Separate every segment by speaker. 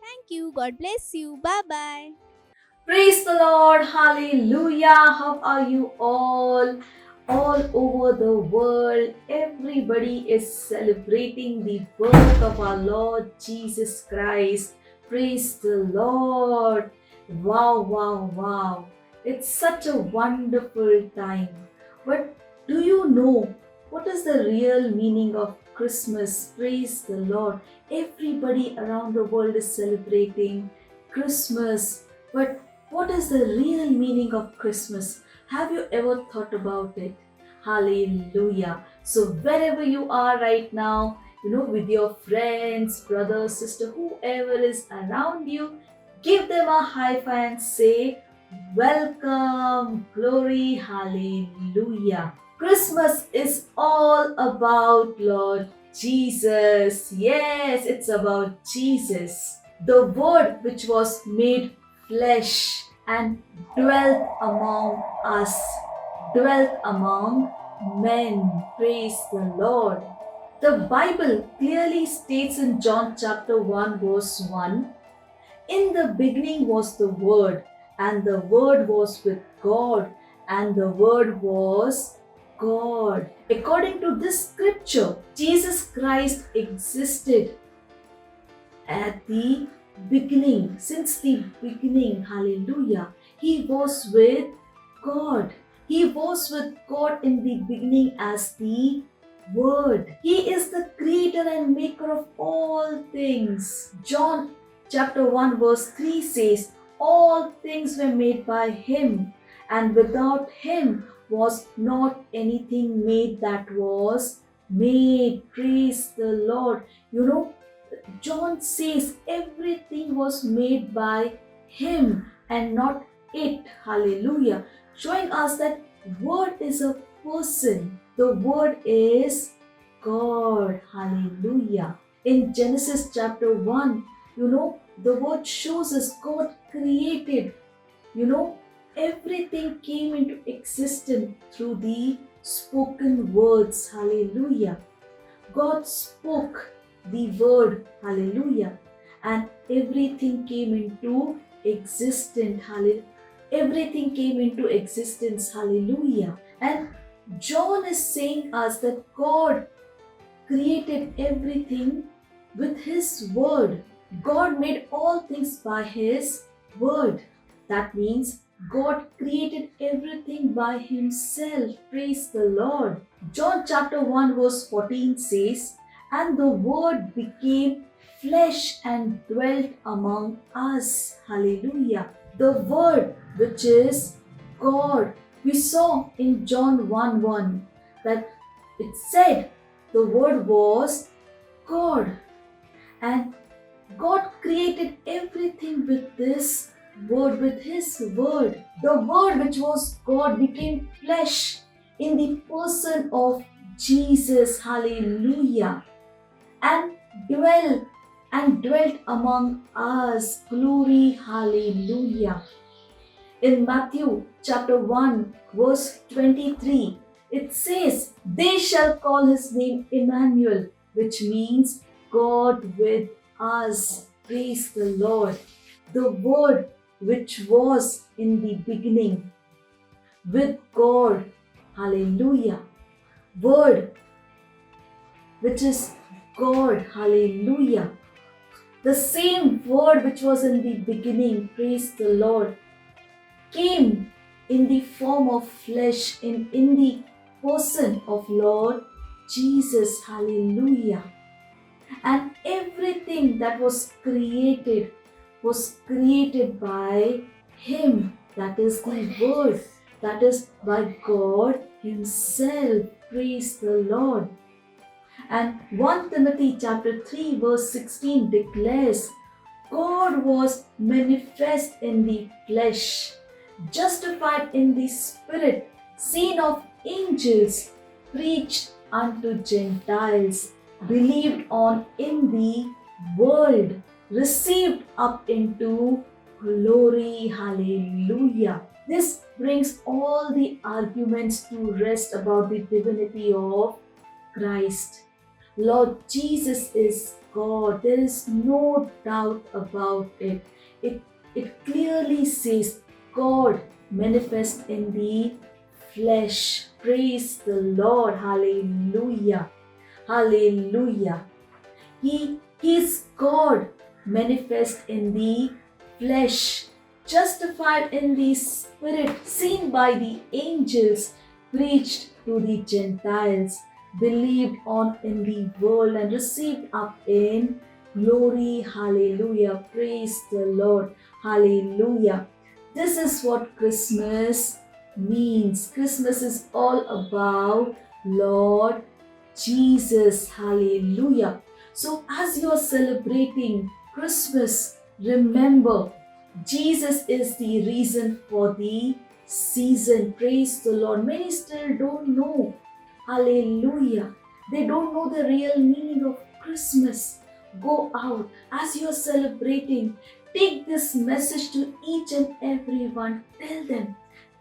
Speaker 1: Thank you. God bless you. Bye bye.
Speaker 2: Praise the Lord. Hallelujah. How are you all? All over the world, everybody is celebrating the birth of our Lord Jesus Christ. Praise the Lord. Wow, wow, wow. It's such a wonderful time. But do you know what is the real meaning of Christmas? Praise the Lord. Everybody around the world is celebrating Christmas. But what is the real meaning of Christmas? Have you ever thought about it? Hallelujah. So, wherever you are right now, with your friends, brother, sister, whoever is around you, give them a high five and say, Welcome, glory, hallelujah. Christmas is all about Lord Jesus. Yes, it's about Jesus. The Word which was made flesh and dwelt among us, dwelt among men. Praise the Lord. The Bible clearly states in John chapter 1 verse 1, in the beginning was the Word, and the Word was with God, and the Word was God. According to this scripture, Jesus Christ existed at the beginning, since the beginning, hallelujah. He was with God. He was with God in the beginning as the Word. He is the creator and maker of all things. John chapter 1 verse 3 says, all things were made by Him, and without Him was not anything made that was made. Praise the Lord. John says everything was made by Him and not it. Hallelujah. Showing us that Word is a person. The Word is God. Hallelujah. In Genesis chapter 1, the Word shows us God created. Everything came into existence through the spoken words. Hallelujah. God spoke the word, hallelujah, and everything came into existence, hallelujah. Everything came into existence, hallelujah. And John is saying us that God created everything with His word. God made all things by His word. That means God created everything by Himself. Praise the Lord. John chapter 1 verse 14 says, and the Word became flesh and dwelt among us. Hallelujah. The Word, which is God. We saw in John 1:1 that it said the Word was God. And God created everything with this Word, with His Word. The Word, which was God, became flesh in the person of Jesus. Hallelujah. And dwelt among us. Glory, hallelujah. In Matthew chapter 1 verse 23, it says, they shall call His name Emmanuel, which means God with us. Praise the Lord. The Word which was in the beginning with God. Hallelujah. Word which is God. Hallelujah. The same Word which was in the beginning, praise the Lord, came in the form of flesh in the person of Lord Jesus. Hallelujah. And everything that was created by Him. That is the Word. That is by God Himself. Praise the Lord. And 1 Timothy chapter 3 verse 16 declares, God was manifest in the flesh, justified in the spirit, seen of angels, preached unto Gentiles, believed on in the world, received up into glory. Hallelujah. This brings all the arguments to rest about the divinity of Christ. Lord Jesus is God. There is no doubt about it. It clearly says God manifest in the flesh. Praise the Lord. Hallelujah. Hallelujah. He is God manifest in the flesh, justified in the spirit, seen by the angels, preached to the Gentiles, believed on in the world, and received up in glory. Hallelujah. Praise the Lord. Hallelujah. This is what Christmas means. Christmas is all about Lord Jesus. Hallelujah. So, as you are celebrating Christmas, remember Jesus is the reason for the season. Praise the Lord. Many still don't know. Hallelujah. They don't know the real meaning of Christmas. Go out as you are celebrating. Take this message to each and everyone. Tell them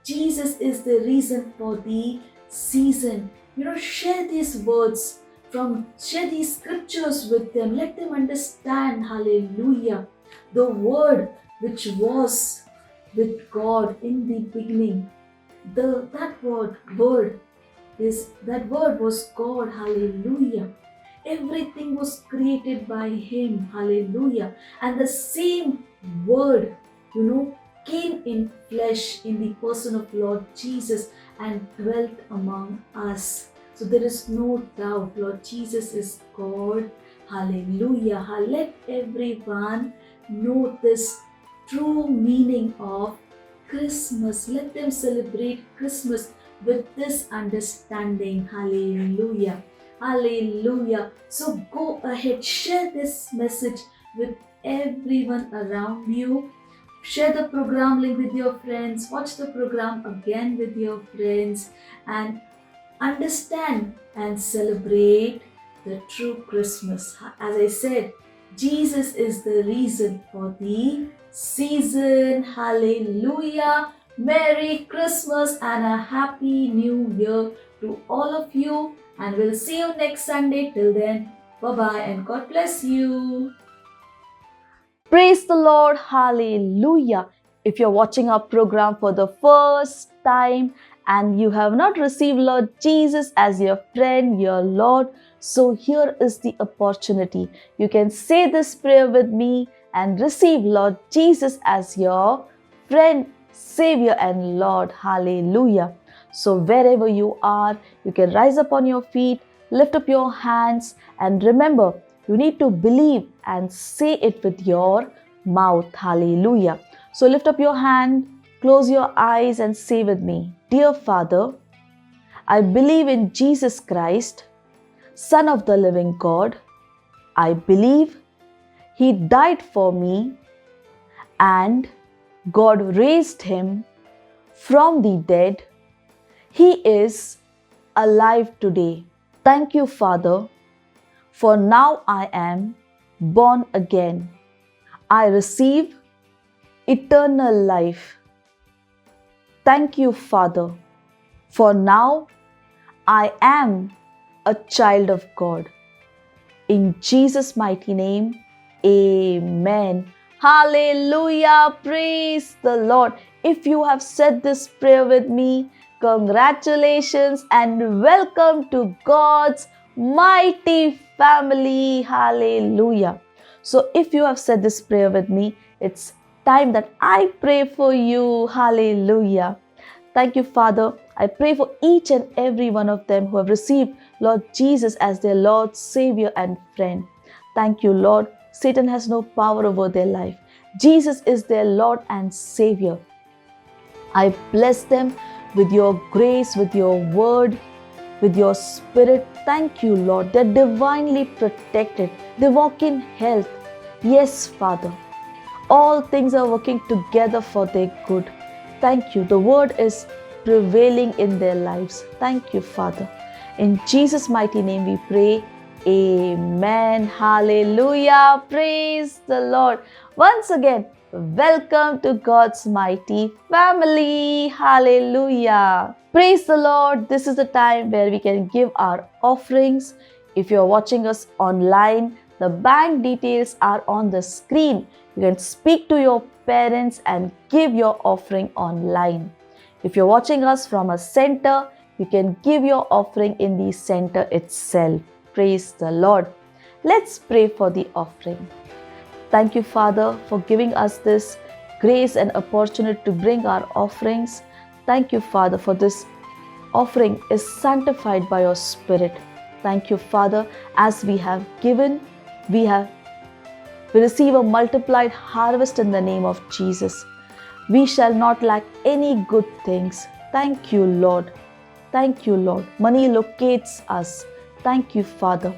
Speaker 2: Jesus is the reason for the season. Share these words share these scriptures with them. Let them understand. Hallelujah. The word which was with God in the beginning. That word was God. Hallelujah. Everything was created by Him. Hallelujah. And the same word, came in flesh in the person of Lord Jesus and dwelt among us. So there is no doubt Lord Jesus is God. Hallelujah. Let everyone know this true meaning of Christmas. Let them celebrate Christmas with this understanding. Hallelujah. Hallelujah. So go ahead, share this message with everyone around you. Share the program link with your friends. Watch the program again with your friends and understand and celebrate the true Christmas. As I said, Jesus is the reason for the season. Hallelujah. Merry Christmas and a Happy New Year to all of you. And we'll see you next Sunday. Till then, bye-bye and God bless you.
Speaker 3: Praise the Lord. Hallelujah. If you're watching our program for the first time and you have not received Lord Jesus as your friend, your Lord, so here is the opportunity. You can say this prayer with me and receive Lord Jesus as your friend, Savior and Lord. Hallelujah. So wherever you are, you can rise up on your feet, lift up your hands, and remember, you need to believe and say it with your mouth. Hallelujah. So lift up your hand, close your eyes and say with me, Dear Father, I believe in Jesus Christ, Son of the living God. I believe He died for me and God raised Him from the dead. He is alive today. Thank you, Father, for now I am born again. I receive eternal life. Thank you, Father, for now I am a child of God. In Jesus' mighty name, Amen. Hallelujah. Praise the Lord. If you have said this prayer with me, congratulations and welcome to God's mighty family. Hallelujah. So if you have said this prayer with me, it's time that I pray for you. Hallelujah. Thank you, Father. I pray for each and every one of them who have received Lord Jesus as their Lord, Savior and friend. Thank you, Lord. Satan has no power over their life. Jesus is their Lord and Savior. I bless them with your grace, with your word, with your spirit. Thank you, Lord. They're divinely protected. They walk in health. Yes, Father. All things are working together for their good. Thank you. The word is prevailing in their lives. Thank you, Father. In Jesus' mighty name we pray. Amen. Hallelujah. Praise the Lord. Once again, welcome to God's mighty family. Hallelujah. Praise the Lord. This is the time where we can give our offerings. If you're watching us online, the bank details are on the screen. You can speak to your parents and give your offering online. If you're watching us from a center, you can give your offering in the center itself. Praise the Lord. Let's pray for the offering. Thank you, Father, for giving us this grace and opportunity to bring our offerings. Thank you, Father, for this offering is sanctified by your Spirit. Thank you, Father, as we have given, we receive a multiplied harvest in the name of Jesus. We shall not lack any good things. Thank you, Lord. Thank you, Lord. Money locates us. Thank you, Father.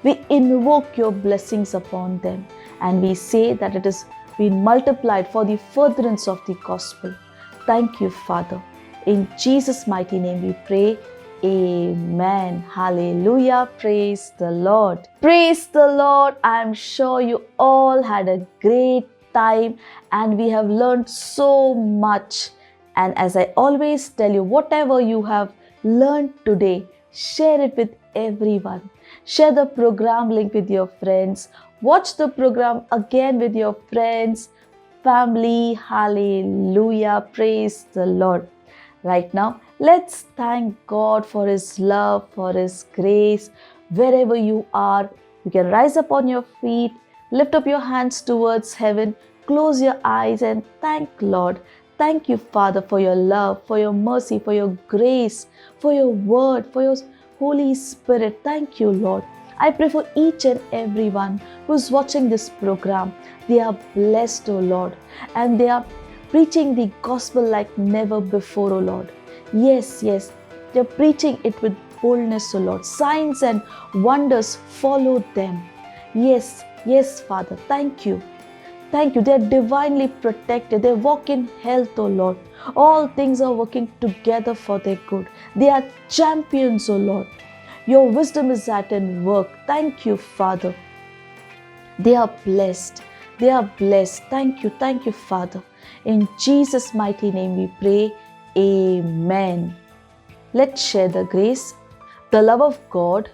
Speaker 3: We invoke your blessings upon them and we say that it is been multiplied for the furtherance of the gospel. Thank you, Father. In Jesus' mighty name we pray. Amen. Hallelujah. Praise the Lord. Praise the Lord. I am sure you all had a great time and we have learned so much. And as I always tell you, whatever you have learned today, share it with everyone. Share the program link with your friends. Watch the program again with your friends, family. Hallelujah. Praise the Lord. Right now, let's thank God for His love, for His grace. Wherever you are, you can rise up on your feet, lift up your hands towards heaven, close your eyes and thank Lord. Thank you, Father, for your love, for your mercy, for your grace, for your word, for your Holy Spirit. Thank you, Lord. I pray for each and everyone who's watching this program. They are blessed, O Lord, and they are preaching the gospel like never before, O Lord. Yes, they're preaching it with boldness, O Lord. Signs and wonders follow them. Yes, Father, thank you. Thank you. They're divinely protected. They walk in health, O Lord. All things are working together for their good. They are champions, O Lord. Your wisdom is at work. Thank you, Father. They are blessed. They are blessed. Thank you, Father. In Jesus' mighty name we pray. Amen. Let's share the grace, the love of God,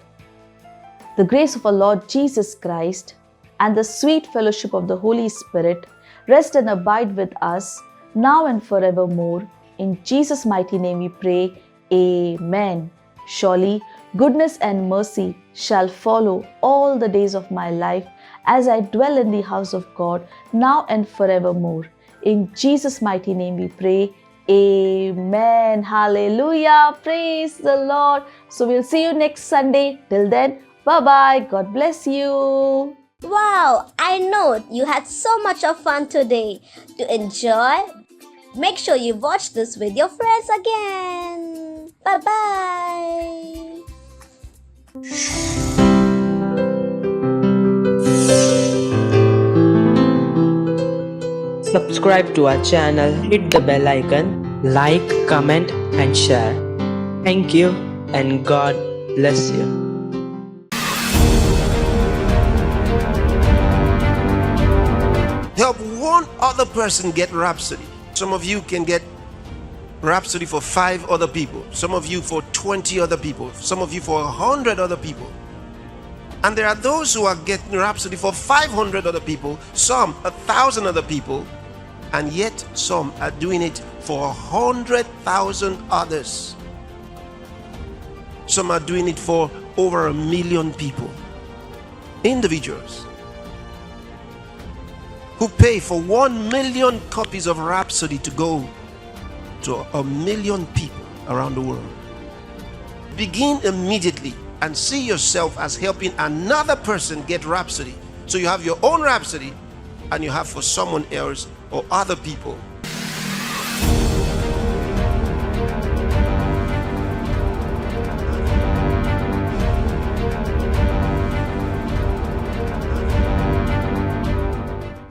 Speaker 3: the grace of our Lord Jesus Christ, and the sweet fellowship of the Holy Spirit rest and abide with us now and forevermore. In Jesus' mighty name we pray. Amen. Surely goodness and mercy shall follow all the days of my life as I dwell in the house of God now and forevermore. In Jesus' mighty name we pray. Amen. Hallelujah. Praise the Lord. So we'll see you next Sunday. Till then, bye-bye. God bless you.
Speaker 4: Wow, I know you had so much of fun today. To enjoy, make sure you watch this with your friends again. Bye-bye.
Speaker 5: Subscribe to our channel, hit the bell icon, like, comment and share. Thank you and God bless you.
Speaker 6: Help one other person get Rhapsody. Some of you can get Rhapsody for 5 other people. Some of you for 20 other people. Some of you for 100 other people. And there are those who are getting Rhapsody for 500 other people, some 1,000 other people, and yet some are doing it for 100,000 others. Some are doing it for over 1 million people. Individuals who pay for 1 million copies of Rhapsody to go to 1 million people around the world. Begin immediately and see yourself as helping another person get Rhapsody. So you have your own Rhapsody and you have for someone else or other people